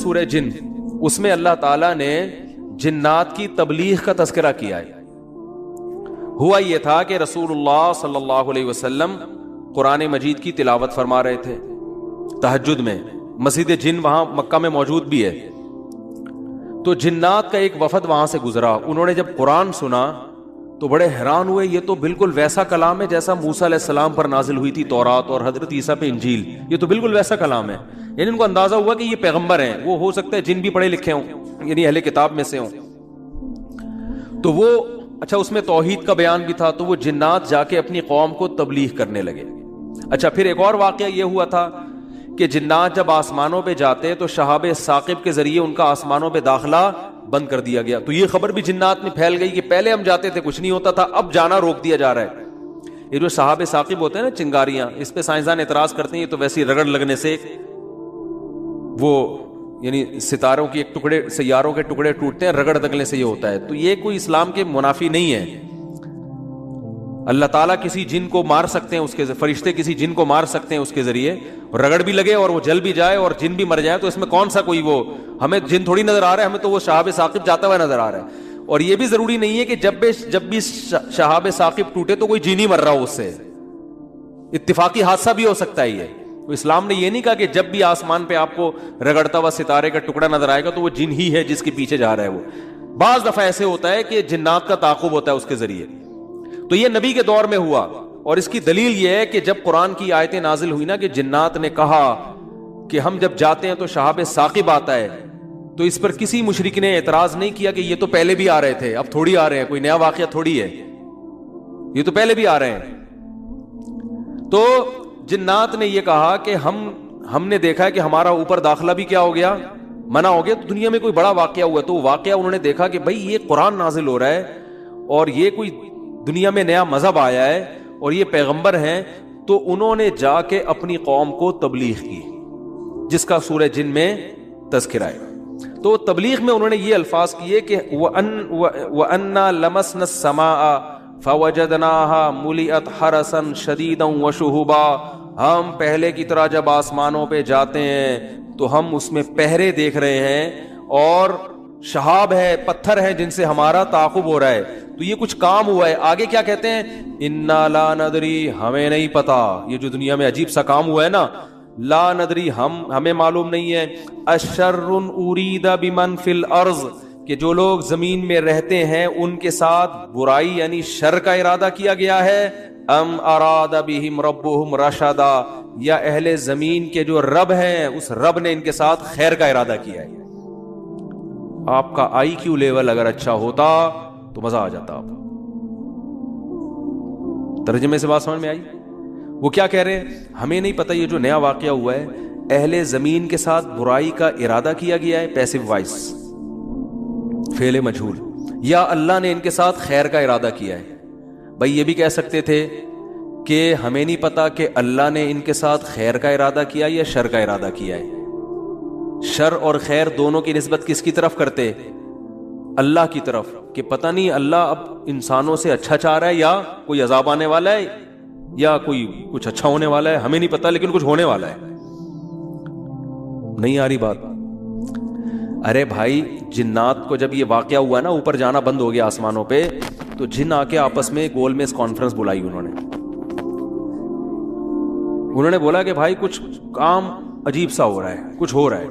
سورہ جن، اس میں اللہ تعالیٰ نے جنات کی تبلیغ کا تذکرہ کیا ہے. ہوا یہ تھا کہ رسول اللہ صلی اللہ علیہ وسلم قرآن مجید کی تلاوت فرما رہے تھے تہجد میں. مسجد جن وہاں مکہ میں موجود بھی ہے. تو جنات کا ایک وفد وہاں سے گزرا. انہوں نے جب قرآن سنا تو بڑے حیران ہوئے. یہ تو بالکل ویسا کلام ہے جیسا موسیٰ علیہ السلام پر نازل ہوئی تھی تورات اور حضرت عیسیٰ پہ انجیل. یہ تو بالکل ویسا کلام ہے. یعنی ان کو اندازہ ہوا کہ یہ پیغمبر ہیں. وہ ہو سکتا ہے جن بھی پڑھے لکھے ہوں، یعنی اہل کتاب میں سے ہوں. تو وہ اچھا اس میں توحید کا بیان بھی تھا. تو وہ جنات جا کے اپنی قوم کو تبلیغ کرنے لگے. اچھا پھر ایک اور واقعہ یہ ہوا تھا کہ جنات جب آسمانوں پہ جاتے تو شہاب ثاقب کے ذریعے ان کا آسمانوں پہ داخلہ بند کر دیا گیا. تو یہ خبر بھی جنات میں پھیل گئی کہ پہلے ہم جاتے تھے کچھ نہیں ہوتا تھا، اب جانا روک دیا جا رہا ہے. یہ جو شہاب ثاقب ہوتے ہیں نا چنگاریاں، اس پہ سائنسدان اعتراض کرتے ہیں یہ تو ویسی رگڑ لگنے سے وہ یعنی ستاروں کی ایک ٹکڑے سیاروں کے ٹکڑے ٹوٹتے ہیں، رگڑ دگنے سے یہ ہوتا ہے. تو یہ کوئی اسلام کے منافی نہیں ہے. اللہ تعالیٰ کسی جن کو مار سکتے ہیں، اس کے فرشتے کسی جن کو مار سکتے ہیں اس کے ذریعے، رگڑ بھی لگے اور وہ جل بھی جائے اور جن بھی مر جائے. تو اس میں کون سا کوئی وہ ہمیں جن تھوڑی نظر آ رہا ہے، ہمیں تو وہ شہاب ثاقب جاتا ہوا نظر آ رہا ہے. اور یہ بھی ضروری نہیں ہے کہ جب بھی شہاب ثاقب ٹوٹے تو کوئی جن ہی مر رہا ہو. اس سے اتفاقی حادثہ بھی ہو سکتا ہے. یہ تو اسلام نے یہ نہیں کہا کہ جب بھی آسمان پہ آپ کو رگڑتا ہوا ستارے کا ٹکڑا نظر آئے گا تو وہ جن ہی ہے جس کے پیچھے جا رہا ہے. وہ بعض دفعہ ایسے ہوتا ہے کہ جنات کا تعاقب ہوتا ہے اس کے ذریعے. تو یہ نبی کے دور میں ہوا. اور اس کی دلیل یہ ہے کہ جب قرآن کی آیتیں نازل ہوئی نا کہ جنات نے کہا کہ ہم جب جاتے ہیں تو شہاب ثاقب آتا ہے، تو اس پر کسی مشرک نے اعتراض نہیں کیا کہ یہ تو پہلے بھی آ رہے تھے، اب تھوڑی آ رہے ہیں، کوئی نیا واقعہ تھوڑی ہے، یہ تو پہلے بھی آ رہے ہیں. تو جنات نے یہ کہا کہ ہم نے دیکھا ہے کہ ہمارا اوپر داخلہ بھی کیا ہو گیا، منع ہو گیا. تو دنیا میں کوئی بڑا واقعہ ہوا تو واقعہ انہوں نے دیکھا کہ بھائی یہ قرآن نازل ہو رہا ہے اور یہ کوئی دنیا میں نیا مذہب آیا ہے اور یہ پیغمبر ہیں. تو انہوں نے جا کے اپنی قوم کو تبلیغ کی جس کا سورہ جن میں تذکرہ ہے. تو تبلیغ میں انہوں نے یہ الفاظ کیے کہ وَأَنَّا لَمَسْنَا السَّمَاءَ فَوَجَدْنَاهَا مُلِئَتْ حَرَسًا شَدِيدًا وَشُهُبًا. ہم پہلے کی طرح جب آسمانوں پہ جاتے ہیں تو ہم اس میں پہرے دیکھ رہے ہیں اور شہاب ہے، پتھر ہیں جن سے ہمارا تعاقب ہو رہا ہے. تو یہ کچھ کام ہوا ہے. آگے کیا کہتے ہیں؟ اِنَّا لَا نَدْرِي، ہمیں نہیں پتا. یہ جو دنیا میں عجیب سا کام ہوا ہے نا، لا ندری، ہمیں معلوم نہیں ہے. اشر ارید بمن فی الارض، کہ جو لوگ زمین میں رہتے ہیں ان کے ساتھ برائی یعنی شر کا ارادہ کیا گیا ہے. ام اراد بہم ربہم رشدا، یا اہل زمین کے جو رب ہیں اس رب نے ان کے ساتھ خیر کا ارادہ کیا ہے. آپ کا آئی کیو لیول اگر اچھا ہوتا تو مزہ آ جاتا. آپ ترجمے سے بات سمجھ میں آئی؟ وہ کیا کہہ رہے ہیں؟ ہمیں نہیں پتہ یہ جو نیا واقعہ ہوا ہے اہل زمین کے ساتھ برائی کا ارادہ کیا گیا ہے، پیسو وائس فعل مجہول، یا اللہ نے ان کے ساتھ خیر کا ارادہ کیا ہے. بھائی یہ بھی کہہ سکتے تھے کہ ہمیں نہیں پتا کہ اللہ نے ان کے ساتھ خیر کا ارادہ کیا یا شر کا ارادہ کیا ہے. شر اور خیر دونوں کی نسبت کس کی طرف کرتے؟ اللہ کی طرف، کہ پتہ نہیں اللہ اب انسانوں سے اچھا چاہ رہا ہے یا کوئی عذاب آنے والا ہے یا کوئی کچھ اچھا ہونے والا ہے، ہمیں نہیں پتا لیکن کچھ ہونے والا ہے. نہیں آ رہی بات؟ ارے بھائی جنات کو جب یہ واقعہ ہوا نا، اوپر جانا بند ہو گیا آسمانوں پہ، تو جن آ کے آپس میں گول میں کانفرنس بلائی. انہوں نے بولا کہ بھائی کچھ کام عجیب سا ہو رہا ہے، کچھ ہو رہا ہے،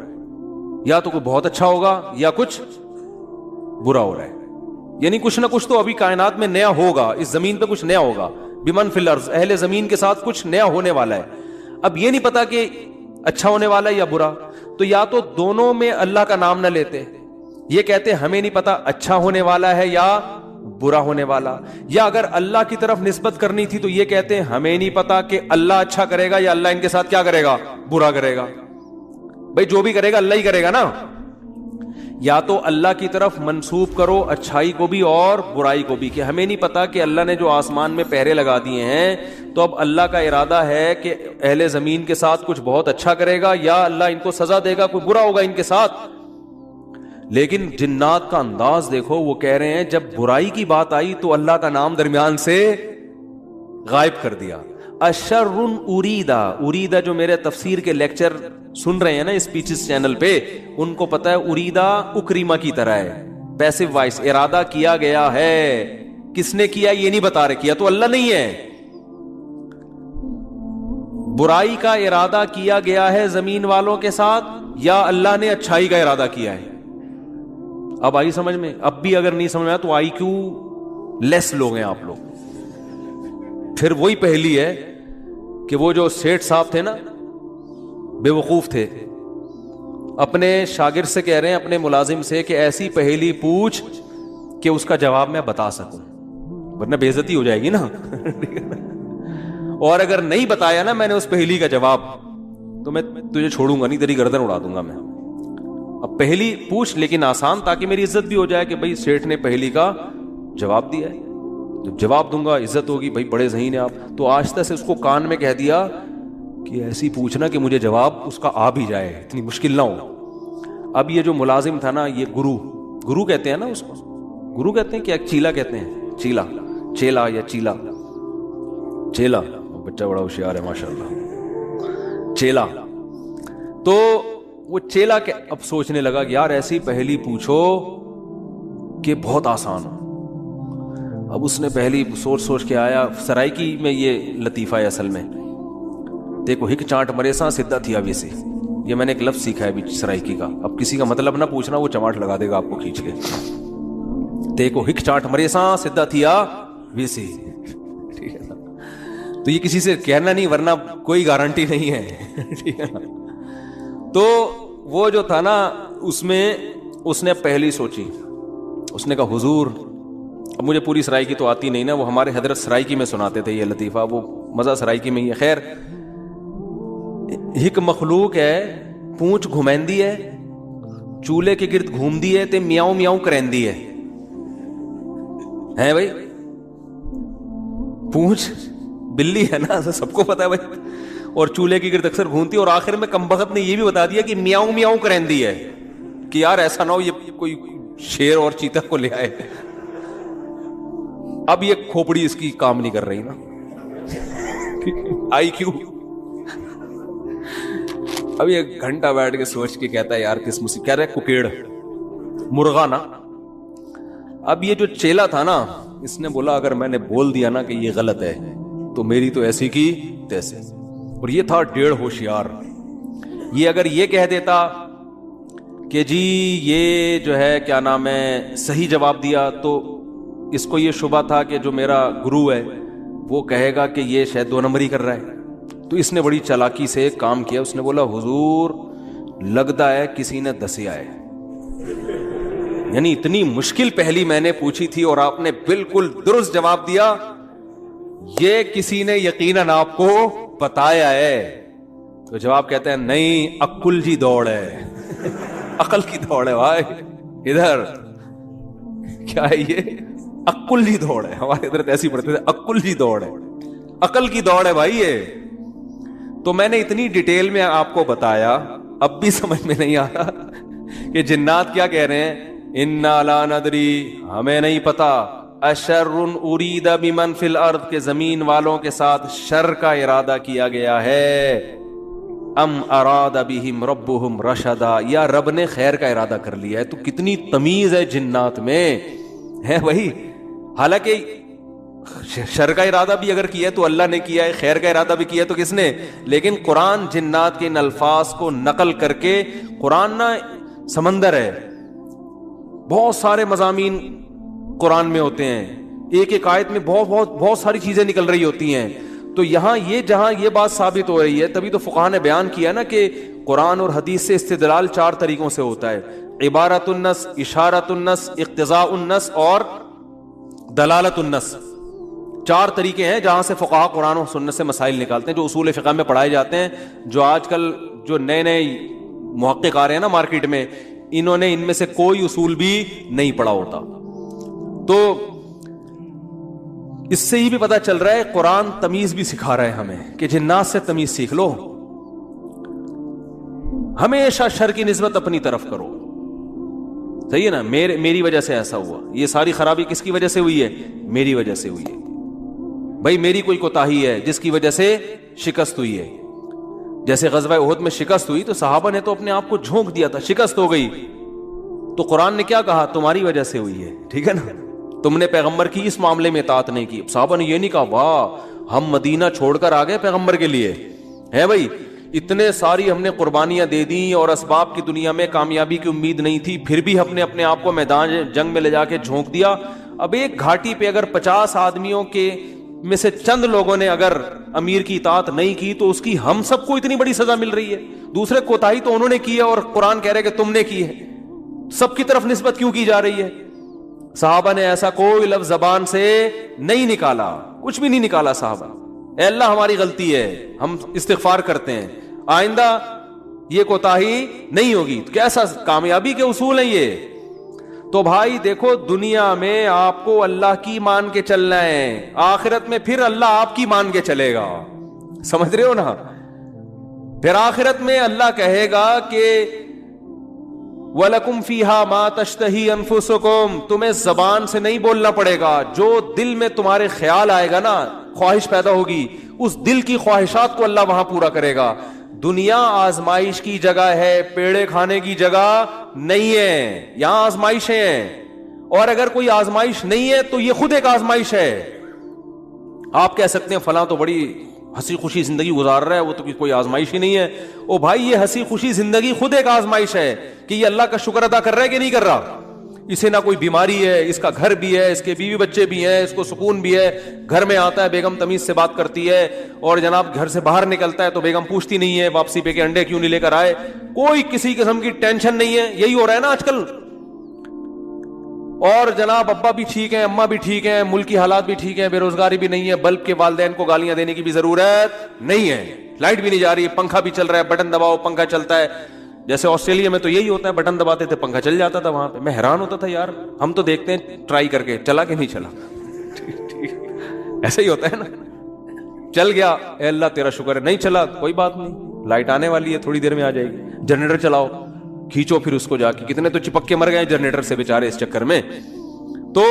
یا تو کوئی بہت اچھا ہوگا یا کچھ برا ہو رہا ہے. یعنی کچھ نہ کچھ تو ابھی کائنات میں نیا ہوگا، اس زمین پہ کچھ نیا ہوگا. بمن فی الارض، اہل زمین کے ساتھ کچھ نیا ہونے والا ہے. اب یہ نہیں پتا کہ اچھا ہونے والا ہے یا برا. تو یا تو دونوں میں اللہ کا نام نہ لیتے، یہ کہتے ہمیں نہیں پتا اچھا ہونے والا ہے یا برا ہونے والا. یا اگر اللہ کی طرف نسبت کرنی تھی تو یہ کہتے ہمیں نہیں پتا کہ اللہ اچھا کرے گا یا اللہ ان کے ساتھ کیا کرے گا، برا کرے گا. بھائی جو بھی کرے گا اللہ ہی کرے گا نا. یا تو اللہ کی طرف منسوب کرو اچھائی کو بھی اور برائی کو بھی، کہ ہمیں نہیں پتا کہ اللہ نے جو آسمان میں پہرے لگا دیے ہیں تو اب اللہ کا ارادہ ہے کہ اہل زمین کے ساتھ کچھ بہت اچھا کرے گا یا اللہ ان کو سزا دے گا، کوئی برا ہوگا ان کے ساتھ. لیکن جنات کا انداز دیکھو، وہ کہہ رہے ہیں جب برائی کی بات آئی تو اللہ کا نام درمیان سے غائب کر دیا. اشر اریدا، اریدا جو میرے تفسیر کے لیکچر سن رہے ہیں نا اسپیچز چینل پہ، ان کو پتا ہے اریدا اکریما کی طرح ہے، پیسو وائس، ارادہ کیا گیا ہے. کس نے کیا یہ نہیں بتا رہے، کیا تو اللہ نہیں ہے. برائی کا ارادہ کیا گیا ہے زمین والوں کے ساتھ، یا اللہ نے اچھائی کا ارادہ کیا ہے. اب آئی سمجھ میں؟ اب بھی اگر نہیں سمجھ میں تو آئی کیو لیس لوگ ہیں آپ لوگ. پھر وہی پہلی ہے کہ وہ جو سیٹھ صاحب تھے نا، بے وقوف تھے، اپنے شاگرد سے کہہ رہے ہیں، اپنے ملازم سے، کہ ایسی پہلی پوچھ کہ اس کا جواب میں بتا سکوں، ورنہ بے عزتی ہو جائے گی نا. اور اگر نہیں بتایا نا میں نے اس پہلی کا جواب، تو میں تجھے چھوڑوں گا نہیں، تیری گردن اڑا دوں گا میں. اب پہلی پوچھ لیکن آسان، تاکہ میری عزت بھی ہو جائے کہ بھائی سیٹھ نے پہلی کا جواب دیا ہے. جب جواب دوں گا عزت ہوگی، بھائی بڑے ذہین ہیں آپ. تو آہستہ سے اس کو کان میں کہہ دیا کہ ایسی پوچھنا کہ مجھے جواب اس کا آ بھی جائے، اتنی مشکل نہ ہو. اب یہ جو ملازم تھا نا، یہ گرو کہتے ہیں نا اس کو، گرو کہتے ہیں کیا چیلا کہتے ہیں، چیلا یا چیلا، بچہ بڑا ہوشیار ہے ماشاءاللہ، چیلا. تو وہ چیلا کے اب سوچنے لگا کہ یار ایسی پہلی پوچھو کہ بہت آسان ہو. اب اس نے پہلی سوچ کے آیا. سرائکی میں یہ لطیفہ ہے اصل میں، دیکھو ہک چانٹ مرے سا سدھا تھیا ویسے، یہ میں نے ایک لفظ سیکھا ہے ابھی سرائکی کا. اب کسی کا مطلب نہ پوچھنا، وہ چماٹ لگا دے گا آپ کو کھینچ کے. دیکھو ہک چانٹ مرے سا سدھا تھیا ویسے، ٹھیک ہے نا. تو یہ کسی سے کہنا نہیں، ورنہ کوئی گارنٹی نہیں ہے، ٹھیک ہے نا. تو وہ جو تھا نا، اس میں اس نے پہلی سوچی، اس نے کہا حضور، اب مجھے پوری سرائکی تو آتی نہیں نا، وہ ہمارے حضرت سرائکی میں سناتے تھے یہ لطیفہ، وہ مزہ سرائکی میں ہی ہے. خیر، ہک مخلوق ہے، پونچھ گھمیندی ہے، چولہے کے گرد گھومدی ہے تے میاؤں میاؤں کریندی ہے بھائی. پونچھ بلی ہے نا، سب کو پتا ہے بھائی، اور چولہے کے گرد اکثر گھومتی ہے، اور آخر میں کمبخت نے یہ بھی بتا دیا کہ میاؤں میاؤں کریندی ہے، کہ یار ایسا نہ ہو یہ کوئی شیر اور چیتا کو لے آئے. اب یہ کھوپڑی اس کی کام نہیں کر رہی نا، آئی کیوں. اب یہ گھنٹہ بیٹھ کے سوچ کے کہتا ہے یار کس مصیبت، کہہ رہے کوکیڑ مرغا نا. اب یہ جو چیلا تھا نا، اس نے بولا اگر میں نے بول دیا نا کہ یہ غلط ہے تو میری تو ایسی کی تیسے. اور یہ تھا ڈیڑھ ہوشیار. یہ اگر یہ کہہ دیتا کہ جی یہ جو ہے کیا نام ہے صحیح جواب دیا، تو اس کو یہ شبہ تھا کہ جو میرا گرو ہے وہ کہے گا کہ یہ شاید 2 نمبری کر رہا ہے. تو اس نے بڑی چالاکی سے ایک کام کیا. اس نے بولا حضور لگتا ہے کسی نے دسیا ہے، یعنی اتنی مشکل پہلی میں نے پوچھی تھی اور آپ نے بالکل درست جواب دیا، یہ کسی نے یقیناً آپ کو بتایا ہے. تو جواب کہتے ہیں نہیں، عقل جی دوڑ ہے، عقل کی دوڑ ہے بھائی. ادھر کیا ہے یہ عقل جی دوڑ ہے، ہمارے ادھر ایسی پڑھتے تھے، عقل جی دوڑ ہے، عقل کی دوڑ ہے بھائی یہ. تو میں نے اتنی ڈیٹیل میں آپ کو بتایا، اب بھی سمجھ میں نہیں آ رہا کہ جنات کیا کہہ رہے ہیں، انا لا ندری، ہمیں نہیں پتا، اشر ارید بمن فی الارض، کے زمین والوں کے ساتھ شر کا ارادہ کیا گیا ہے، ام اراد بہم ربہم رشدا، یا رب نے خیر کا ارادہ کر لیا ہے. تو کتنی تمیز ہے جنات میں ہے وہی. حالانکہ شر کا ارادہ بھی اگر کیا ہے تو اللہ نے کیا ہے، خیر کا ارادہ بھی کیا ہے تو کس نے. لیکن قرآن جنات کے ان الفاظ کو نقل کر کے، قرآن نا سمندر ہے، بہت سارے مضامین قرآن میں ہوتے ہیں، ایک ایک آیت میں بہت ساری چیزیں نکل رہی ہوتی ہیں. تو یہاں یہ جہاں یہ بات ثابت ہو رہی ہے، تبھی تو فقہاء نے بیان کیا نا کہ قرآن اور حدیث سے استدلال 4 طریقوں سے ہوتا ہے، عبارت النص، اشارت النص، اقتضاء النص اور دلالت النص. 4 طریقے ہیں جہاں سے فقہاء قرآن و سنت سے مسائل نکالتے ہیں، جو اصول فقہ میں پڑھائے جاتے ہیں. جو آج کل جو نئے محقق آ رہے ہیں نا مارکیٹ میں، انہوں نے ان میں سے کوئی اصول بھی نہیں پڑھا ہوتا. تو اس سے ہی بھی پتا چل رہا ہے قرآن تمیز بھی سکھا رہا ہے ہمیں کہ جنات سے تمیز سیکھ لو، ہمیشہ شر کی نسبت اپنی طرف کرو. صحیح ہے نا، میری وجہ سے ایسا ہوا، یہ ساری خرابی کس کی وجہ سے ہوئی ہے، میری وجہ سے ہوئی ہے. بھائی میری کوئی کوتاہی ہے جس کی وجہ سے شکست ہوئی ہے. جیسے غزوہ احد میں شکست ہوئی تو صحابہ نے تو اپنے آپ کو جھونک دیا تھا, شکست ہو گئی تو قرآن نے کیا کہا, تمہاری وجہ سے ہوئی ہے, ٹھیک ہے نا, تم نے پیغمبر کی اس معاملے میں اطاعت نہیں کی. صحابہ نے یہ نہیں کہا واہ ہم مدینہ چھوڑ کر آ گئے پیغمبر کے لیے, ہے بھائی اتنے ساری ہم نے قربانیاں دے دی اور اسباب کی دنیا میں کامیابی کی امید نہیں تھی, پھر بھی ہم نے اپنے آپ کو میدان جنگ میں لے جا کے جھونک دیا. اب ایک گھاٹی پہ اگر 50 آدمیوں کے میں سے چند لوگوں نے اگر امیر کی اطاعت نہیں کی تو اس کی ہم سب کو اتنی بڑی سزا مل رہی ہے. دوسرے کوتاہی تو انہوں نے کی ہے اور قرآن کہہ رہے کہ تم نے کی ہے, سب کی طرف نسبت کیوں کی جا رہی ہے؟ صحابہ نے ایسا کوئی لفظ زبان سے نہیں نکالا, کچھ بھی نہیں نکالا صحابہ. اے اللہ ہماری غلطی ہے, ہم استغفار کرتے ہیں, آئندہ یہ کوتاہی نہیں ہوگی. کیسا کامیابی کے اصول ہیں یہ. تو بھائی دیکھو دنیا میں آپ کو اللہ کی مان کے چلنا ہے, آخرت میں پھر اللہ آپ کی مان کے چلے گا, سمجھ رہے ہو نا. پھر آخرت میں اللہ کہے گا کہ وَلَكُمْ فِيهَا مَا تَشْتَهِي أَنفُسُكُمْ, تمہیں زبان سے نہیں بولنا پڑے گا, جو دل میں تمہارے خیال آئے گا نا, خواہش پیدا ہوگی, اس دل کی خواہشات کو اللہ وہاں پورا کرے گا. دنیا آزمائش کی جگہ ہے, پیڑے کھانے کی جگہ نہیں ہے, یہاں آزمائشیں ہیں. اور اگر کوئی آزمائش نہیں ہے تو یہ خود ایک آزمائش ہے. آپ کہہ سکتے ہیں فلاں تو بڑی ہنسی خوشی زندگی گزار رہا ہے, وہ تو کوئی آزمائش ہی نہیں ہے. او بھائی یہ ہنسی خوشی زندگی خود ایک آزمائش ہے کہ یہ اللہ کا شکر ادا کر رہا ہے کہ نہیں کر رہا. اسے نہ کوئی بیماری ہے, اس کا گھر بھی ہے, اس کے بیوی بچے بھی ہیں, اس کو سکون بھی ہے, گھر میں آتا ہے بیگم تمیز سے بات کرتی ہے, اور جناب گھر سے باہر نکلتا ہے تو بیگم پوچھتی نہیں ہے واپسی پہ کہ انڈے کیوں نہیں لے کر آئے, کوئی کسی قسم کی ٹینشن نہیں ہے. یہی ہو رہا ہے نا آج کل. اور جناب ابا بھی ٹھیک ہیں, اماں بھی ٹھیک ہیں, ملک کی حالات بھی ٹھیک ہیں, بے روزگاری بھی نہیں ہے, بلب کے والدین کو گالیاں دینے کی بھی ضرورت نہیں ہے, لائٹ بھی نہیں جا رہی, پنکھا بھی چل رہا ہے, بٹن دباؤ پنکھا چلتا ہے. جیسے آسٹریلیا میں تو یہی ہوتا ہے, بٹن دباتے تھے پنکھا چل جاتا تھا وہاں پہ. میں حیران ہوتا تھا یار, ہم تو دیکھتے ہیں ٹرائی کر کے چلا کہ نہیں چلا, ایسا ہی ہوتا ہے نا, چل گیا اے اللہ تیرا شکر ہے, نہیں چلا کوئی بات نہیں, لائٹ آنے والی ہے تھوڑی دیر میں آ جائے گی. جنریٹر چلاؤ, کھینچو پھر اس کو جا کے, کتنے تو چپک کے مر گئے جنریٹر سے بیچارے اس چکر میں. تو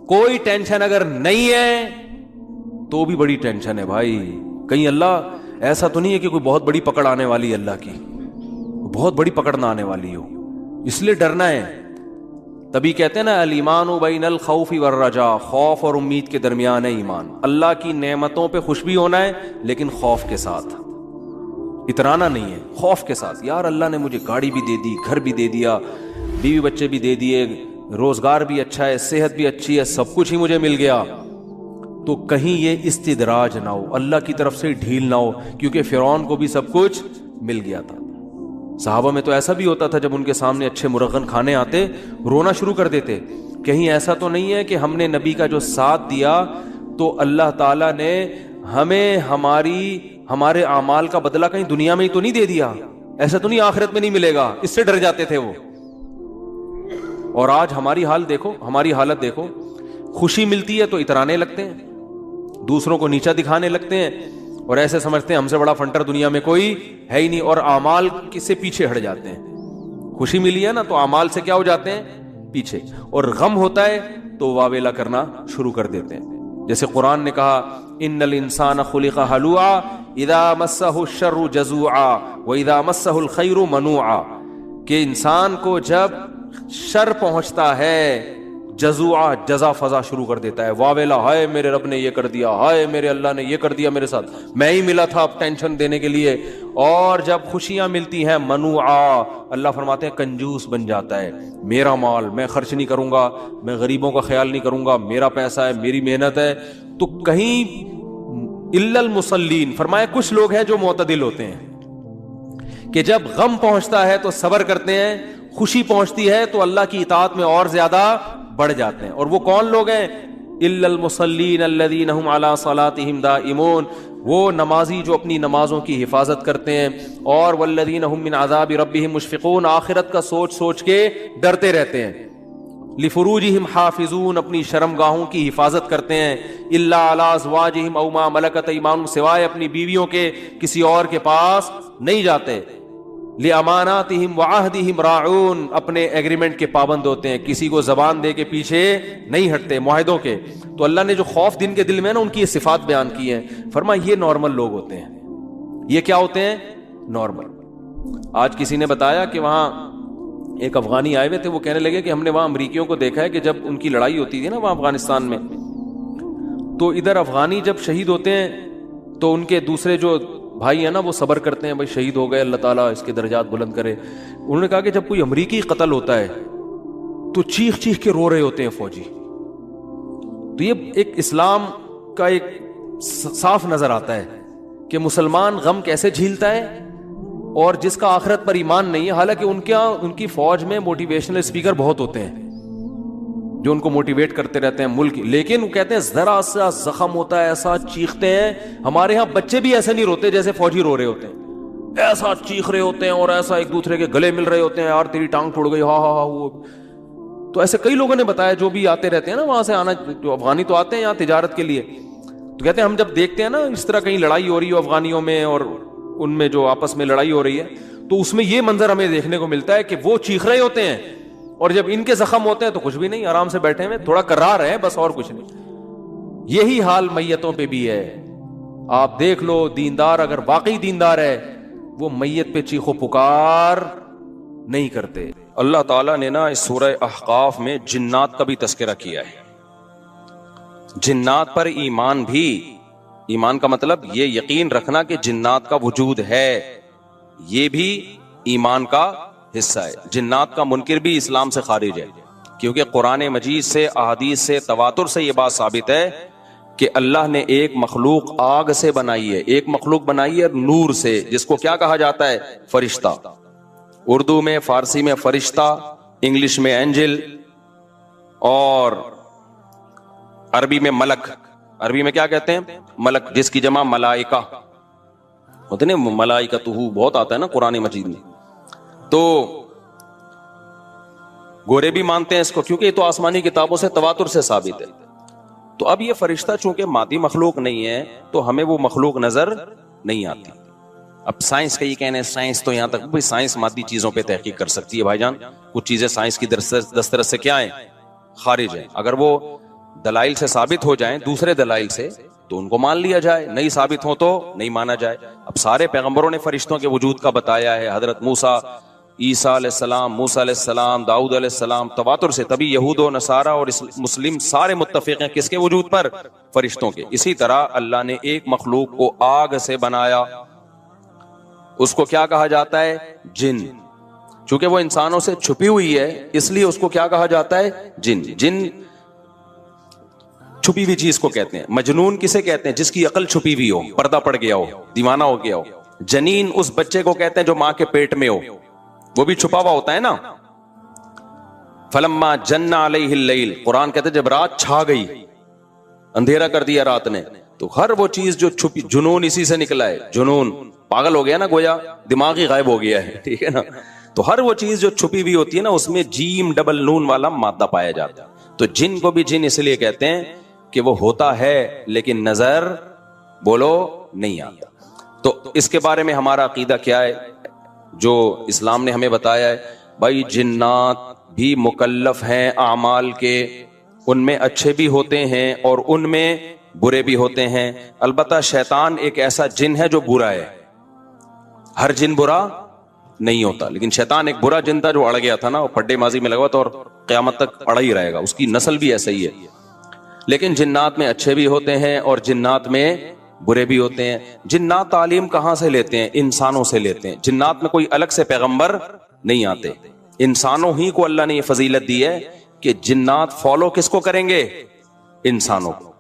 کوئی ٹینشن اگر نہیں ہے تو بھی بڑی ٹینشن ہے بھائی. کہیں اللہ ایسا تو نہیں ہے کہ کوئی بہت بڑی پکڑ آنے والی ہے, اللہ کی بہت بڑی پکڑ نہ آنے والی ہو, اس لیے ڈرنا ہے. تبھی کہتے ہیں نا الایمان بین الخوف والرجاء, خوف اور امید کے درمیان ہے ایمان. اللہ کی نعمتوں پہ خوش بھی ہونا ہے لیکن خوف کے ساتھ, اترانا نہیں ہے, خوف کے ساتھ. یار اللہ نے مجھے گاڑی بھی دے دی, گھر بھی دے دیا, بیوی بچے بھی دے دیے, روزگار بھی اچھا ہے, صحت بھی اچھی ہے, سب کچھ ہی مجھے مل گیا, تو کہیں یہ استدراج نہ ہو, اللہ کی طرف سے ڈھیل نہ ہو, کیونکہ فرعون کو بھی سب کچھ مل گیا تھا. صحابہ میں تو ایسا بھی ہوتا تھا جب ان کے سامنے اچھے مرغن کھانے آتے رونا شروع کر دیتے. کہیں ایسا تو نہیں ہے کہ ہم نے نبی کا جو ساتھ دیا تو اللہ تعالیٰ نے ہمیں ہمارے اعمال کا بدلہ کہیں دنیا میں ہی تو نہیں دے دیا, ایسا تو نہیں آخرت میں نہیں ملے گا, اس سے ڈر جاتے تھے وہ. اور آج ہماری حال دیکھو, ہماری حالت دیکھو, خوشی ملتی ہے تو اترانے لگتے ہیں, دوسروں کو نیچا دکھانے لگتے ہیں, اور ایسے سمجھتے ہیں ہم سے بڑا فنٹر دنیا میں کوئی ہے ہی نہیں, اور اعمال سے پیچھے ہٹ جاتے ہیں. خوشی ملی ہے نا تو اعمال سے کیا ہو جاتے ہیں, پیچھے, اور غم ہوتا ہے تو واویلا کرنا شروع کر دیتے ہیں. جیسے قرآن نے کہا ان الانسان خلق ہلوعا اذا مسہ الشر جزوعا واذا مسہ الخیر منوعا, کہ انسان کو جب شر پہنچتا ہے جزوعا, جزا فضا شروع کر دیتا ہے, واویلا, ہائے میرے رب نے یہ کر دیا, ہائے میرے اللہ نے یہ کر دیا میرے ساتھ, میں ہی ملا تھا اب ٹینشن دینے کے لیے. اور جب خوشیاں ملتی ہیں منوعا, اللہ فرماتے ہیں کنجوس بن جاتا ہے, میرا مال میں خرچ نہیں کروں گا, میں غریبوں کا خیال نہیں کروں گا, میرا پیسہ ہے, میری محنت ہے. تو کہیں الا المصلین, فرمایا کچھ لوگ ہیں جو معتدل ہوتے ہیں کہ جب غم پہنچتا ہے تو صبر کرتے ہیں, خوشی پہنچتی ہے تو اللہ کی اطاعت میں اور زیادہ بڑھ جاتے ہیں. اور وہ کون لوگ ہیں, الا المصلین الذین هم علی صلاتهم دائمون, وہ نمازی جو اپنی نمازوں کی حفاظت کرتے ہیں, اور والذین هم من عذاب ربهم مشفقون, آخرت کا سوچ سوچ کے ڈرتے رہتے ہیں. لفروجہم حافظون, اپنی شرمگاہوں کی حفاظت کرتے ہیں. الا علی ازواجہم او ما ملکت ایمانہم, سوائے اپنی بیویوں کے کسی اور کے پاس نہیں جاتے. لِأَمَانَاتِهِمْ وَعَهْدِهِمْ رَاعُونَ، اپنے ایگریمنٹ کے پابند ہوتے ہیں، کسی کو زبان دے کے پیچھے نہیں ہٹتے معاہدوں کے. تو اللہ نے جو خوف دن کے دل میں نا ان کی یہ صفات بیان کی ہیں، فرمایا یہ نارمل لوگ ہوتے ہیں. یہ کیا ہوتے ہیں؟ نارمل. آج کسی نے بتایا کہ وہاں ایک افغانی آئے ہوئے تھے، وہ کہنے لگے کہ ہم نے وہاں امریکیوں کو دیکھا ہے کہ جب ان کی لڑائی ہوتی تھی نا وہاں افغانستان میں، تو ادھر افغانی جب شہید ہوتے ہیں تو ان کے دوسرے جو بھائی ہیں نا وہ صبر کرتے ہیں، بھائی شہید ہو گئے، اللہ تعالیٰ اس کے درجات بلند کرے. انہوں نے کہا کہ جب کوئی امریکی قتل ہوتا ہے تو چیخ چیخ کے رو رہے ہوتے ہیں فوجی. تو یہ ایک اسلام کا ایک صاف نظر آتا ہے کہ مسلمان غم کیسے جھیلتا ہے، اور جس کا آخرت پر ایمان نہیں ہے. حالانکہ ان کی فوج میں موٹیویشنل اسپیکر بہت ہوتے ہیں جو ان کو موٹیویٹ کرتے رہتے ہیں ملک، لیکن وہ کہتے ہیں ذرا سا زخم ہوتا ہے ایسا چیختے ہیں. ہمارے ہاں بچے بھی ایسے نہیں روتے جیسے فوجی رو رہے ہوتے ہیں، ایسا چیخ رہے ہوتے ہیں اور ایسا ایک دوسرے کے گلے مل رہے ہوتے ہیں، یار تیری ٹانگ ٹوٹ گئی، ہاں ہاں ہاں. وہ تو ایسے کئی لوگوں نے بتایا جو بھی آتے رہتے ہیں نا وہاں سے آنا، جو افغانی تو آتے ہیں یہاں تجارت کے لیے، تو کہتے ہیں ہم جب دیکھتے ہیں نا اس طرح کہیں لڑائی ہو رہی ہو افغانیوں میں اور ان میں جو آپس میں لڑائی ہو رہی ہے، تو اس میں یہ منظر ہمیں دیکھنے کو ملتا ہے کہ وہ چیخ رہے ہوتے ہیں اور جب ان کے زخم ہوتے ہیں تو کچھ بھی نہیں، آرام سے بیٹھے ہوئے، تھوڑا کرار ہے بس اور کچھ نہیں. یہی حال میتوں پہ بھی ہے. آپ دیکھ لو دیندار اگر واقعی دیندار ہے وہ میت پہ چیخو پکار نہیں کرتے. اللہ تعالیٰ نے نا اس سورہ احقاف میں جنات کا بھی تذکرہ کیا ہے. جنات پر ایمان بھی، ایمان کا مطلب یہ یقین رکھنا کہ جنات کا وجود ہے، یہ بھی ایمان کا حصہ ہے. جنات کا منکر بھی اسلام سے خارج ہے، کیونکہ قرآن مجید سے، احادیث سے، تواتر سے یہ بات ثابت ہے کہ اللہ نے ایک مخلوق آگ سے بنائی ہے، ایک مخلوق بنائی ہے نور سے، جس کو کیا کہا جاتا ہے؟ فرشتہ. اردو میں، فارسی میں فرشتہ، انگلش میں اینجل، اور عربی میں ملک. عربی میں کیا کہتے ہیں؟ ملک، جس کی جمع ملائکہ ہوتے ہیں. ملائکتہ بہت آتا ہے نا قرآن مجید میں. تو گورے بھی مانتے ہیں اس کو، کیونکہ یہ تو آسمانی کتابوں سے تواتر سے ثابت ہے. تو اب یہ فرشتہ چونکہ مادی مخلوق نہیں ہے تو ہمیں وہ مخلوق نظر نہیں آتی. اب سائنس کا یہ کہنا ہے، سائنس تو یہاں تک بھائی سائنس مادی چیزوں پہ تحقیق کر سکتی ہے بھائی جان، کچھ چیزیں سائنس کی دسترس سے کیا ہیں؟ خارج ہیں. اگر وہ دلائل سے ثابت ہو جائیں، دوسرے دلائل سے، تو ان کو مان لیا جائے، نہیں ثابت ہو تو نہیں مانا جائے. اب سارے پیغمبروں نے فرشتوں کے وجود کا بتایا ہے، حضرت موسیٰ، عیسیٰ علیہ السلام، موسیٰ علیہ السلام، داؤد علیہ السلام، تواتر سے. تبھی یہود و نصارہ اور مسلم سارے متفق ہیں کس کے وجود پر؟ فرشتوں کے. اسی طرح اللہ نے ایک مخلوق کو آگ سے بنایا، اس کو کیا کہا جاتا ہے؟ جن. چونکہ وہ انسانوں سے چھپی ہوئی ہے اس لیے اس کو کیا کہا جاتا ہے؟ جن. جن چھپی ہوئی چیز کو کہتے ہیں. مجنون کسے کہتے ہیں؟ جس کی عقل چھپی ہوئی ہو، پردہ پڑ گیا ہو، دیوانہ ہو گیا ہو. جنین اس بچے کو کہتے ہیں جو ماں کے پیٹ میں ہو، وہ بھی چھپا ہوا ہوتا ہے نا. فلما جن علیہ اللیل، قرآن کہتے ہیں جب رات چھا گئی، اندھیرا کر دیا رات نے، تو ہر وہ چیز جو چھپی، جنون اسی سے نکلا ہے. جنون پاگل ہو گیا نا، گویا دماغ ہی غائب ہو گیا ہے، ٹھیک ہے نا. تو ہر وہ چیز جو چھپی ہوئی ہوتی ہے نا اس میں جیم ڈبل نون والا مادہ پایا جاتا ہے. تو جن کو بھی جن اس لیے کہتے ہیں کہ وہ ہوتا ہے لیکن نظر بولو نہیں آتا. تو اس کے بارے میں ہمارا عقیدہ کیا ہے جو اسلام نے ہمیں بتایا ہے؟ بھائی جنات بھی مکلف ہیں اعمال کے، ان میں اچھے بھی ہوتے ہیں اور ان میں برے بھی ہوتے ہیں. البتہ شیطان ایک ایسا جن ہے جو برا ہے، ہر جن برا نہیں ہوتا، لیکن شیطان ایک برا جن تھا جو اڑ گیا تھا نا، وہ پھڈے ماضی میں لگا تھا اور قیامت تک اڑا ہی رہے گا، اس کی نسل بھی ایسا ہی ہے. لیکن جنات میں اچھے بھی ہوتے ہیں اور جنات میں برے بھی ہوتے ہیں. جنات تعلیم کہاں سے لیتے ہیں؟ انسانوں سے لیتے ہیں. جنات میں کوئی الگ سے پیغمبر نہیں آتے، انسانوں ہی کو اللہ نے یہ فضیلت دی ہے کہ جنات فالو کس کو کریں گے؟ انسانوں کو.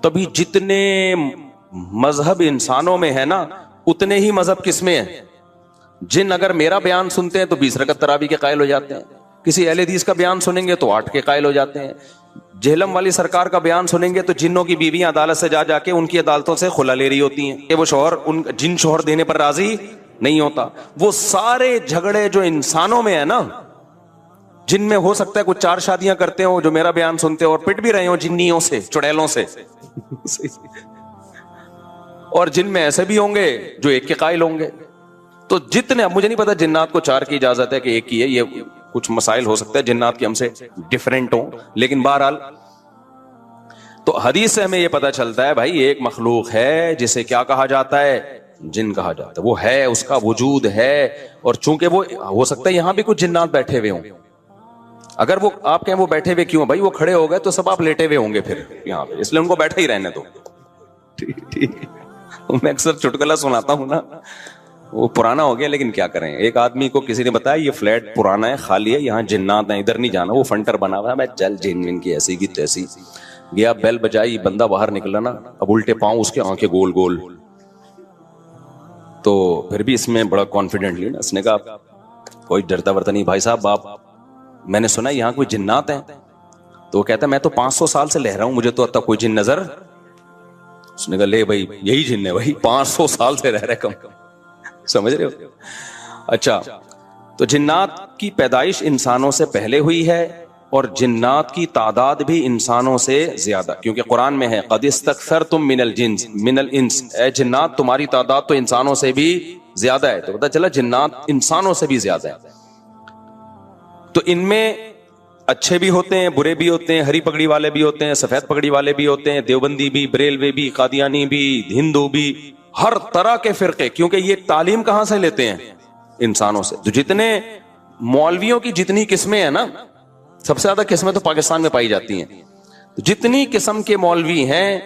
تبھی جتنے مذہب انسانوں میں ہے نا اتنے ہی مذہب کس میں ہے؟ جن اگر میرا بیان سنتے ہیں تو 20 رکعت تراویح کے قائل ہو جاتے ہیں، کسی اہل حدیث کا بیان سنیں گے تو 8 کے قائل ہو جاتے ہیں. جہلم والی سرکار کا بیان سنیں گے تو جنوں کی بیویاں عدالت سے جا کے ان کی عدالتوں سے خلا لے رہی ہوتی ہیں کہ وہ شوہر ان جن شوہر دینے پر راضی نہیں ہوتا. وہ سارے جھگڑے جو انسانوں میں ہے نا، جن میں ہو سکتا ہے کچھ 4 شادیاں کرتے ہو جو میرا بیان سنتے ہو اور پٹ بھی رہے ہو جنیوں سے، چڑیلوں سے اور جن میں ایسے بھی ہوں گے جو ایک کے قائل ہوں گے. تو جتنے، اب مجھے نہیں پتا جنات کو 4 کی اجازت ہے کہ 1 کی ہے، یہ کچھ مسائل ہو سکتا ہے جنات کے ہم سے ڈیفرنٹ ہوں، لیکن بہرحال تو حدیث سے ہمیں یہ پتا چلتا ہے بھائی ایک مخلوق ہے جسے کیا کہا جاتا ہے، جن کہا جاتا ہے، وہ ہے، اس کا وجود ہے، اور چونکہ وہ ہو سکتا ہے یہاں بھی کچھ جنات بیٹھے ہوئے ہوں، اگر وہ آپ کہیں وہ بیٹھے ہوئے کیوں بھائی، وہ کھڑے ہو گئے تو سب آپ لیٹے ہوئے ہوں گے پھر یہاں پہ، اس لیے ان کو بیٹھے ہی رہنے دو، ٹھیک۔ میں اکثر چٹکلا سناتا ہوں نا، وہ پرانا ہو گیا لیکن کیا کریں، ایک آدمی کو کسی نے بتایا یہ فلیٹ پرانا ہے، خالی ہے، یہاں جنات ہیں، ادھر نہیں جانا، وہ فنٹر بنا ہوا ہے، میں چل جن کی ایسی کی تیسی گیا، بیل بجائی، بندہ باہر نکلا نا، اب الٹے پاؤں اس کے آنکھیں گول گول، تو پھر بھی اس میں بڑا کانفیڈنٹلی نا اس نے کہا کوئی ڈرتا ورتا نہیں بھائی صاحب، آپ میں نے سنا یہاں کوئی جنات ہیں، تو وہ کہتا میں تو 500 سال سے لہ رہا ہوں، مجھے تو اب تک کوئی جن نظر، اس نے کہا لے بھائی یہی جن ہے بھائی، 500 سال سے رہ رہے کم، سمجھ رہے ہو؟ اچھا، تو جنات کی پیدائش انسانوں سے پہلے ہوئی ہے، اور جنات کی تعداد بھی انسانوں سے زیادہ، کیونکہ قرآن میں ہے قد استکثرتم من الانس، اے جنات تمہاری تعداد تو انسانوں سے بھی زیادہ ہے، تو پتہ چلا جنات انسانوں سے بھی زیادہ ہے۔ تو ان میں اچھے بھی ہوتے ہیں، برے بھی ہوتے ہیں، ہری پگڑی والے بھی ہوتے ہیں، سفید پگڑی والے بھی ہوتے ہیں، دیوبندی بھی، بریلوی بھی، قادیانی بھی، ہندو بھی، ہر طرح کے فرقے، کیونکہ یہ تعلیم کہاں سے لیتے ہیں؟ انسانوں سے۔ تو جتنے مولویوں کی جتنی قسمیں ہیں نا، سب سے زیادہ قسمیں تو پاکستان میں پائی جاتی ہیں، تو جتنی قسم کے مولوی ہیں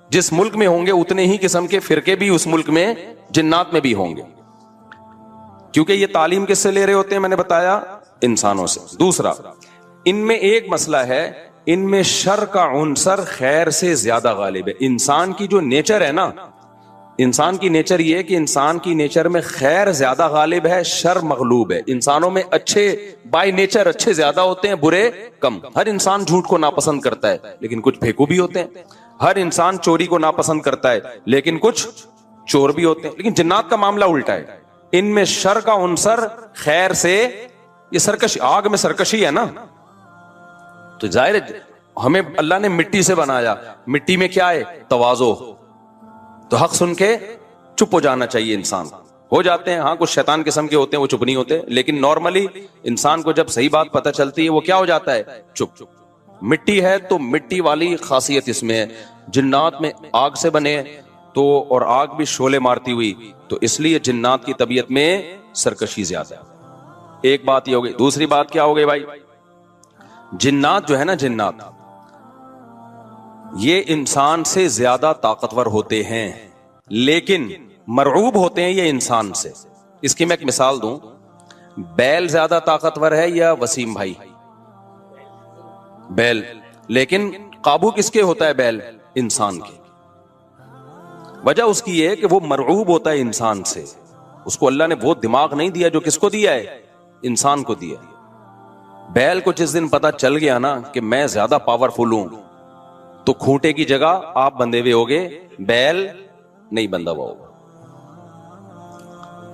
جس ملک میں ہوں گے اتنے ہی قسم کے فرقے بھی اس ملک میں جنات میں بھی ہوں گے، کیونکہ یہ تعلیم کس سے لے رہے ہوتے ہیں؟ میں نے بتایا انسانوں سے۔ دوسرا، ان میں ایک مسئلہ ہے، ان میں شر کا عنصر خیر سے زیادہ غالب ہے۔ انسان کی جو نیچر ہے نا، انسان کی نیچر یہ ہے کہ انسان کی نیچر میں خیر زیادہ غالب ہے، شر مغلوب ہے۔ انسانوں میں اچھے بائی نیچر اچھے زیادہ ہوتے ہیں، برے کم۔ ہر انسان جھوٹ کو ناپسند کرتا ہے لیکن کچھ پھیکو بھی ہوتے ہیں، ہر انسان چوری کو ناپسند کرتا ہے لیکن کچھ چور بھی ہوتے ہیں، لیکن جنات کا معاملہ الٹا ہے، ان میں شر کا عنصر خیر سے، یہ سرکشی، آگ میں سرکشی ہے نا، تو ظاہر ہے ہمیں اللہ نے مٹی سے بنایا، مٹی میں کیا ہے؟ تواضع، تو حق سن کے چپ ہو جانا چاہیے انسان، ہو جاتے ہیں ہاں کچھ شیطان قسم کے ہوتے ہیں وہ چپ نہیں ہوتے، لیکن نارملی انسان کو جب صحیح بات پتہ چلتی ہے وہ کیا ہو جاتا ہے؟ چپ۔ مٹی ہے تو مٹی والی خاصیت اس میں ہے، جنات میں آگ سے بنے تو، اور آگ بھی شعلے مارتی ہوئی، تو اس لیے جنات کی طبیعت میں سرکشی زیادہ ہے۔ ایک بات یہ ہو گئی۔ دوسری بات کیا ہو گئی بھائی؟ جنات جو ہے نا، جنات یہ انسان سے زیادہ طاقتور ہوتے ہیں لیکن مرعوب ہوتے ہیں یہ انسان سے۔ اس کی میں ایک مثال دوں، بیل زیادہ طاقتور ہے یا وسیم بھائی؟ بیل، لیکن قابو کس کے ہوتا ہے بیل؟ انسان کے۔ وجہ اس کی یہ ہے کہ وہ مرعوب ہوتا ہے انسان سے، اس کو اللہ نے وہ دماغ نہیں دیا جو کس کو دیا ہے؟ انسان کو دیا۔ بیل کو جس دن پتا چل گیا نا کہ میں زیادہ پاورفل ہوں، تو کھوٹے کی جگہ آپ بندھے ہوئے ہوگے، بیل نہیں بندھا ہوا ہوگا۔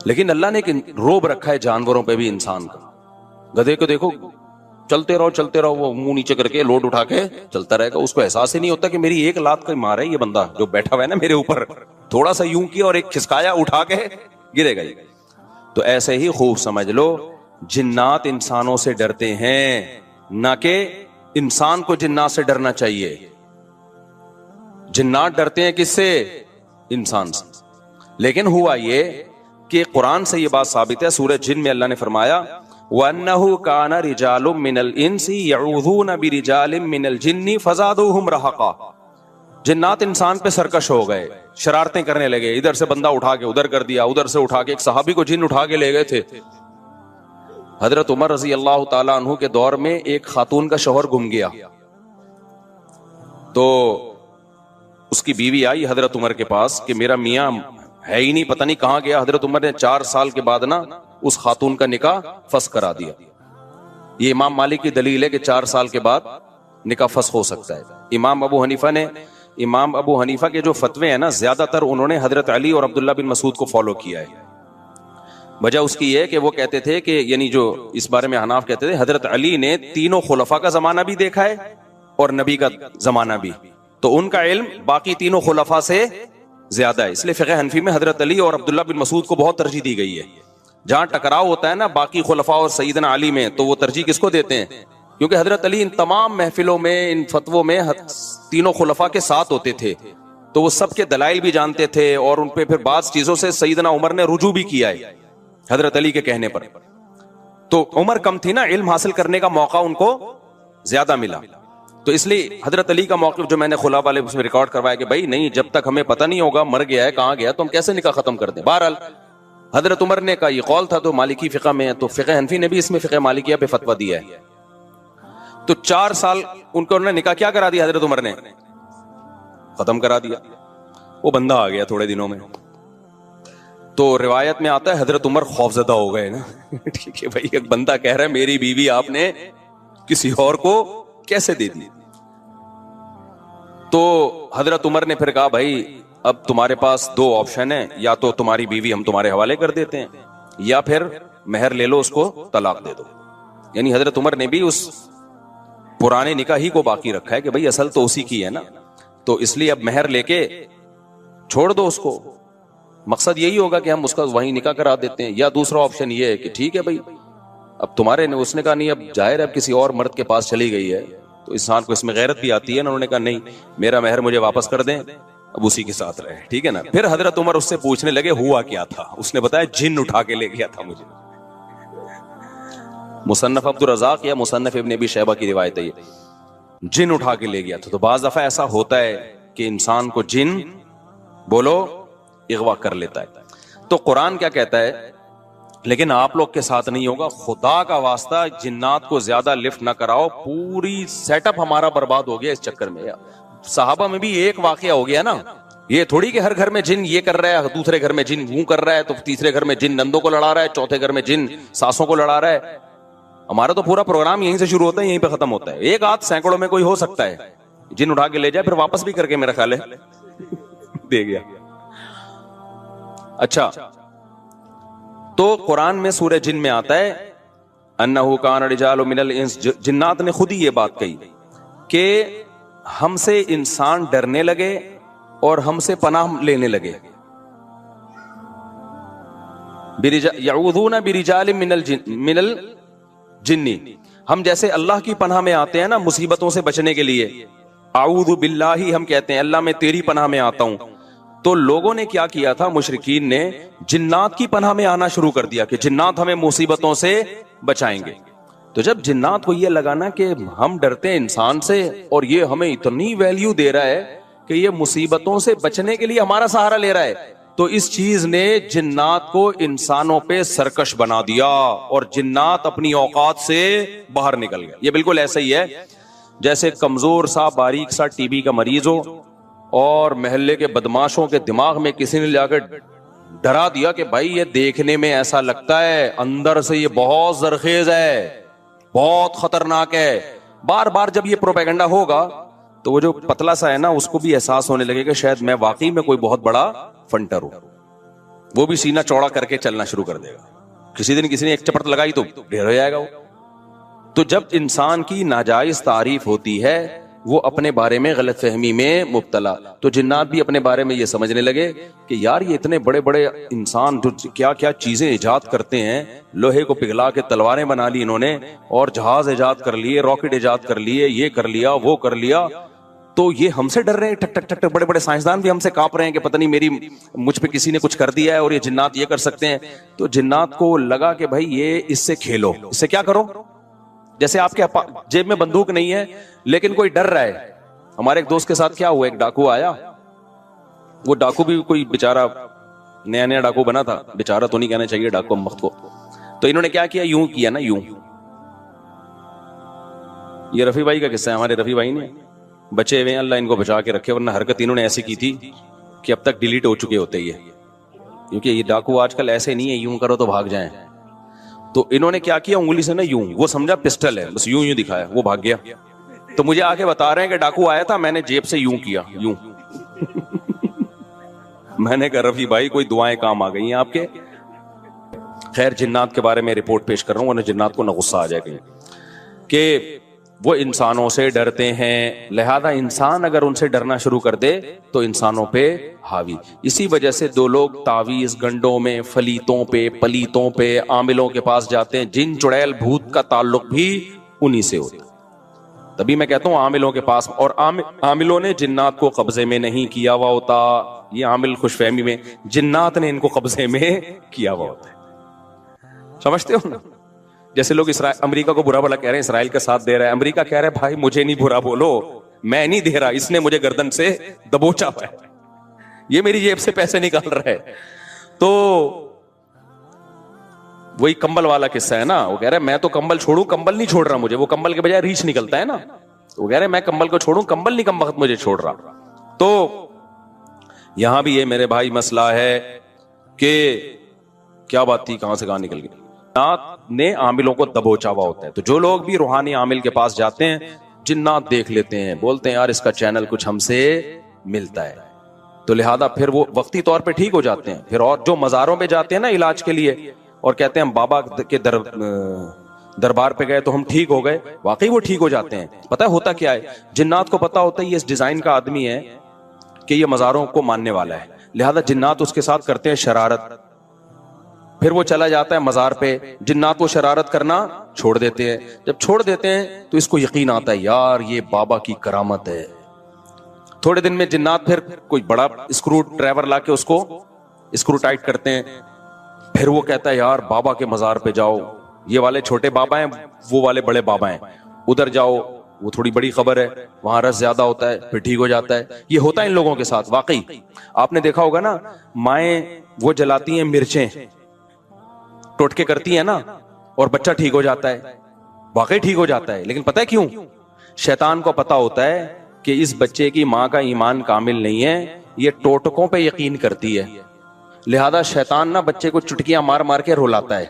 لیکن اللہ نے ایک روب رکھا ہے جانوروں پہ بھی انسان کا۔ گدھے کو دیکھو چلتے رہو، وہ منہ نیچے کر کے لوڈ اٹھا کے چلتا رہے گا، اس کو احساس ہی نہیں ہوتا کہ میری ایک لات کا مار ہے یہ بندہ جو بیٹھا ہوا ہے نا میرے اوپر، تھوڑا سا یوں کیا اور ایک کھسکایا اٹھا کے گرے گا۔ تو ایسے ہی خوب سمجھ لو جنات انسانوں سے ڈرتے ہیں، نہ کہ انسان کو جنات سے ڈرنا چاہیے۔ جنات ڈرتے ہیں کس سے؟ انسان سے۔ لیکن ہوا یہ کہ قرآن سے یہ بات ثابت ہے، سورہ جن میں اللہ نے فرمایا وَأَنَّهُ كَانَ رِجَالٌ مِّنَ الْإِنسِ يَعُوذُونَ بِرِجَالٍ مِّنَ الْجِنِّ فَزَادُوهُمْ رَهَقًا۔ جنات انسان پہ سرکش ہو گئے، شرارتیں کرنے لگے، ادھر سے بندہ اٹھا کے ادھر کر دیا، ادھر سے اٹھا کے، ایک صحابی کو جن اٹھا کے لے گئے تھے۔ حضرت عمر رضی اللہ تعالیٰ عنہ کے دور میں ایک خاتون کا شوہر گم گیا، تو اس کی بیوی آئی حضرت عمر کے پاس کہ میرا میاں ہے ہی نہیں، پتہ نہیں کہاں گیا۔ حضرت عمر نے 4 سال کے بعد نا اس خاتون کا نکاح فسخ کرا دیا۔ یہ امام مالک کی دلیل ہے کہ 4 سال کے بعد نکاح فسخ ہو سکتا ہے۔ امام ابو حنیفہ کے جو فتوے ہیں نا، زیادہ تر انہوں نے حضرت علی اور عبداللہ بن مسعود کو فالو کیا ہے۔ وجہ اس کی یہ ہے کہ وہ کہتے تھے کہ، یعنی جو اس بارے میں حناف کہتے تھے، حضرت علی نے تینوں خلفاء کا زمانہ بھی دیکھا ہے اور نبی کا زمانہ بھی، تو ان کا علم باقی تینوں خلفاء سے زیادہ ہے. اس لیے فقہ حنفی میں حضرت علی اور عبداللہ بن مسعود کو بہت ترجیح دی گئی ہے. جہاں ٹکراؤ ہوتا ہے نا باقی خلفاء اور سیدنا علی میں, تو وہ ترجیح کس کو دیتے ہیں؟ کیونکہ حضرت علی ان تمام محفلوں میں, ان فتووں میں تینوں خلفاء کے ساتھ ہوتے تھے, تو وہ سب کے دلائل بھی جانتے تھے, اور ان پہ پھر بعض چیزوں سے سیدنا عمر نے رجوع بھی کیا ہے حضرت علی کے کہنے پر. تو عمر کم تھی نا, علم حاصل کرنے کا موقع ان کو زیادہ ملا. تو اس لیے حضرت علی کا موقف جو میں نے خلا والے اس میں ریکارڈ کروایا کہ بھائی نہیں, جب تک ہمیں پتہ نہیں ہوگا مر گیا ہے کہاں گیا تو ہم کیسے نکاح ختم کر دیں. بہرحال حضرت عمر نے کا یہ قول تھا, تو مالکی فقہ میں ہے, تو فقہ حنفی نے بھی اس میں فقہ مالکیہ پہ فتویٰ دیا ہے. تو 4 سال ان کو انہوں نے نکاح کیا کرا دیا, حضرت عمر نے ختم کرا دیا. وہ بندہ آ گیا تھوڑے دنوں میں. تو روایت میں آتا ہے حضرت عمر خوفزدہ ہو گئے نا. ٹھیک ہے بھائی, ایک بندہ کہہ رہا ہے میری بیوی آپ نے کسی اور کو کیسے دے دی. تو حضرت عمر نے پھر کہا بھائی اب تمہارے پاس 2 آپشن ہیں, یا تو تمہاری بیوی ہم تمہارے حوالے کر دیتے ہیں, یا پھر مہر لے لو اس کو طلاق دے دو. یعنی حضرت عمر نے بھی اس پرانے نکاح ہی کو باقی رکھا ہے کہ بھائی اصل تو اسی کی ہے نا, تو اس لیے اب مہر لے کے چھوڑ دو اس کو. مقصد یہی ہوگا کہ ہم اس کا وہیں نکاح کرا دیتے ہیں. یا دوسرا آپشن یہ ہے کہ ٹھیک ہے بھائی اب تمہارے نے, اس نے کہا نہیں اب ظاہر ہے اب کسی اور مرد کے پاس چلی گئی ہے, تو انسان کو اس میں غیرت بھی آتی ہے نا. انہوں نے کہا نہیں, میرا مہر مجھے واپس کر دیں, اب اسی کے ساتھ رہے. ٹھیک ہے نا. پھر حضرت عمر اس سے پوچھنے لگے ہوا کیا تھا. اس نے بتایا جن اٹھا کے لے گیا تھا مجھے. مصنف عبد الرزاق یا مصنف ابن ابی شیبہ کی روایت ہے, جن اٹھا کے لے گیا تھا. تو بعض دفعہ ایسا ہوتا ہے کہ انسان کو جن بولو اغوا کر لیتا ہے. تو قرآن کیا کہتا ہے, لیکن آپ لوگ کے ساتھ نہیں ہوگا, خدا کا واسطہ جنات کو زیادہ لفٹ نہ کراؤ, پوری سیٹ اپ ہمارا برباد ہو گیا اس چکر میں. صحابہ میں بھی ایک واقعہ ہو گیا نا, یہ تھوڑی کہ ہر گھر میں جن یہ کر رہا ہے, دوسرے گھر میں جن وہ کر رہا ہے, تو تیسرے گھر میں جن نندوں کو لڑا رہا ہے, چوتھے گھر میں جن ساسوں کو لڑا رہا ہے. ہمارا تو پورا پروگرام یہیں سے شروع ہوتا ہے یہیں پہ ختم ہوتا ہے. ایک آدھ سینکڑوں میں کوئی ہو سکتا ہے جن اٹھا کے لے جائے, پھر واپس بھی کر کے میرا خیال ہے دے گیا. اچھا, تو قرآن میں سورہ جن میں آتا ہے انہو کان رجال من الانس, جنات نے خود ہی یہ بات کہی کہ ہم سے انسان ڈرنے لگے اور ہم سے پناہ لینے لگے. یعوذون برجال من الجن, ہم جیسے اللہ کی پناہ میں آتے ہیں نا مصیبتوں سے بچنے کے لیے, اعوذ باللہ ہم کہتے ہیں اللہ میں تیری پناہ میں آتا ہوں. تو لوگوں نے کیا کیا تھا, مشرکین نے جنات کی پناہ میں آنا شروع کر دیا کہ جنات ہمیں مصیبتوں سے بچائیں گے. تو جب جنات کو یہ لگانا کہ ہم ڈرتے ہیں انسان سے اور یہ ہمیں اتنی ویلیو دے رہا ہے کہ یہ مصیبتوں سے بچنے کے لیے ہمارا سہارا لے رہا ہے, تو اس چیز نے جنات کو انسانوں پہ سرکش بنا دیا اور جنات اپنی اوقات سے باہر نکل گئے. یہ بالکل ایسا ہی ہے جیسے کمزور سا باریک سا ٹی بی کا مریض ہو اور محلے کے بدماشوں کے دماغ میں کسی نے جا کر ڈرا دیا کہ بھائی یہ دیکھنے میں ایسا لگتا ہے, اندر سے یہ بہت زرخیز ہے, بہت خطرناک ہے. بار بار جب یہ پروپیگنڈا ہوگا تو وہ جو پتلا سا ہے نا اس کو بھی احساس ہونے لگے کہ شاید میں واقعی میں کوئی بہت بڑا فنٹر ہوں. وہ بھی سینہ چوڑا کر کے چلنا شروع کر دے گا. کسی دن کسی نے ایک چپٹ لگائی تو ڈھیر ہو جائے گا وہ. تو جب انسان کی ناجائز تعریف ہوتی ہے وہ اپنے بارے میں غلط فہمی میں مبتلا, تو جنات بھی اپنے بارے میں یہ سمجھنے لگے کہ یار یہ اتنے بڑے بڑے انسان جو کیا کیا چیزیں ایجاد کرتے ہیں, لوہے کو پگھلا کے تلواریں بنا لی انہوں نے, اور جہاز ایجاد کر لیے, راکٹ ایجاد کر لیے, یہ کر لیا وہ کر لیا, تو یہ ہم سے ڈر رہے ہیں. ٹک ٹک ٹک ٹک, بڑے بڑے سائنسدان بھی ہم سے کانپ رہے ہیں کہ پتہ نہیں مجھ پہ کسی نے کچھ کر دیا ہے اور یہ جنات یہ کر سکتے ہیں. تو جنات کو لگا کہ بھائی یہ اس سے کھیلو, اس سے کیا کرو, جیسے آپ کے جیب میں بندوق نہیں ہے لیکن کوئی ڈر رہا ہے. ہمارے ایک دوست کے ساتھ کیا ہوا, ایک ڈاکو آیا, وہ ڈاکو بھی کوئی بیچارہ نیا نیا ڈاکو بنا تھا, بیچارہ تو نہیں کہنا چاہیے ڈاکو مخت کو. تو انہوں نے کیا کیا, یوں کیا نا, یوں. یہ رفیع بھائی کا قصہ ہے, ہمارے رفیع بھائی نے بچے ہوئے ہیں, اللہ ان کو بچا کے رکھے, ورنہ حرکت انہوں نے ایسی کی تھی کہ اب تک ڈیلیٹ ہو چکے ہوتے یہ, کیونکہ یہ ڈاکو آج کل ایسے نہیں ہے یوں کرو تو بھاگ جائیں. تو انہوں نے کیا کیا, انگلی سے نا یوں, وہ سمجھا پسٹل ہے, بس یوں یوں دکھایا, وہ بھاگ گیا. تو مجھے آ کے بتا رہے ہیں کہ ڈاکو آیا تھا, میں نے جیب سے یوں کیا, یوں. میں نے کہا رفیع بھائی کوئی دعائیں کام آ گئی ہیں آپ کے. خیر جنات کے بارے میں رپورٹ پیش کر رہا ہوں ورنہ جنات کو نہ غصہ آ جائے گا کہ وہ انسانوں سے ڈرتے ہیں، لہذا انسان اگر ان سے ڈرنا شروع کر دے تو انسانوں پہ حاوی۔ اسی وجہ سے دو لوگ تعویذ گنڈوں میں، فلیتوں پہ، پلیتوں پہ، عاملوں کے پاس جاتے ہیں، جن چڑیل بھوت کا تعلق بھی انہی سے ہوتا ہے۔ تبھی میں کہتا ہوں عاملوں کے پاس، اور عاملوں نے جنات کو قبضے میں نہیں کیا ہوا ہوتا، یہ عامل خوش فہمی میں، جنات نے ان کو قبضے میں کیا ہوا ہوتا ہے۔ سمجھتے ہو نا؟ جیسے لوگ امریکہ کو برا بھلا کہہ رہے ہیں، اسرائیل کا ساتھ دے رہا ہے، امریکہ کہہ رہا ہے بھائی مجھے نہیں برا بولو، میں نہیں دے رہا، اس نے مجھے گردن سے دبوچا ہوا ہے، یہ میری جیب سے پیسے نکال رہا ہے۔ تو وہی کمبل والا قصہ ہے نا، وہ کہہ رہا ہے میں تو کمبل چھوڑوں، کمبل نہیں چھوڑ رہا مجھے، وہ کمبل کے بجائے ریچھ نکلتا ہے نا، وہ کہہ رہے میں کمبل کو چھوڑوں، کمبل نہیں کم وقت مجھے چھوڑ رہا۔ تو یہاں بھی یہ میرے بھائی مسئلہ ہے کہ کیا بات تھی، کہاں سے کہاں نکل گئی، جنات نے عاملوں کو دبوچا ہوا ہوتا ہے۔ تو جو لوگ بھی روحانی عامل کے پاس جاتے ہیں، جنات دیکھ لیتے ہیں، بولتے ہیں یار اس کا چینل کچھ ہم سے ملتا ہے، تو لہذا پھر وہ وقتی طور پہ ٹھیک ہو جاتے ہیں۔ پھر اور جو مزاروں پہ جاتے ہیں نا علاج کے لیے اور کہتے ہیں ہم بابا کے دربار پہ گئے تو ہم ٹھیک ہو گئے، واقعی وہ ٹھیک ہو جاتے ہیں۔ پتہ ہوتا کیا ہے، جنات کو پتا ہوتا ہے یہ اس ڈیزائن کا آدمی ہے کہ یہ مزاروں کو ماننے والا ہے، لہذا جنات اس کے ساتھ کرتے ہیں شرارت، پھر وہ چلا جاتا ہے مزار پہ، جنات وہ شرارت کرنا چھوڑ دیتے ہیں۔ جب چھوڑ دیتے ہیں تو اس کو یقین آتا ہے یار یہ بابا کی کرامت ہے۔ تھوڑے دن میں جنات پھر کوئی بڑا اسکرو ڈرائیور لا کے اس کو اسکرو ٹائٹ کرتے ہیں، پھر وہ کہتا ہے یار بابا کے مزار پہ جاؤ، یہ والے چھوٹے بابا ہیں، وہ والے بڑے بابا ہیں، ادھر جاؤ وہ تھوڑی بڑی خبر ہے، وہاں رس زیادہ ہوتا ہے، پھر ٹھیک ہو جاتا ہے۔ یہ ہوتا ہے ان لوگوں کے ساتھ واقعی۔ آپ نے دیکھا ہوگا نا، مائیں وہ جلاتی ہیں مرچیں، ٹوٹکے کرتی ہیں نا، اور بچہ ٹھیک ہو جاتا ہے، واقعی ٹھیک ہو جاتا ہے۔ لیکن پتہ ہے کیوں؟ شیطان کو پتا ہوتا ہے کہ اس بچے کی ماں کا ایمان کامل نہیں ہے، یہ ٹوٹکوں پہ یقین کرتی ہے، لہذا شیطان نا بچے کو چٹکیاں مار مار کے رلاتا ہے۔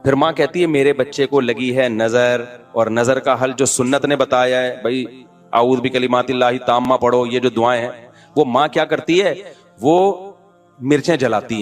پھر ماں کہتی ہے میرے بچے کو لگی ہے نظر، اور نظر کا حل جو سنت نے بتایا ہے، بھائی اعوذ بکلمات اللہ التامہ پڑھو، یہ جو دعائیں ہیں، وہ ماں کیا کرتی ہے، وہ مرچیں جلاتی ہیں۔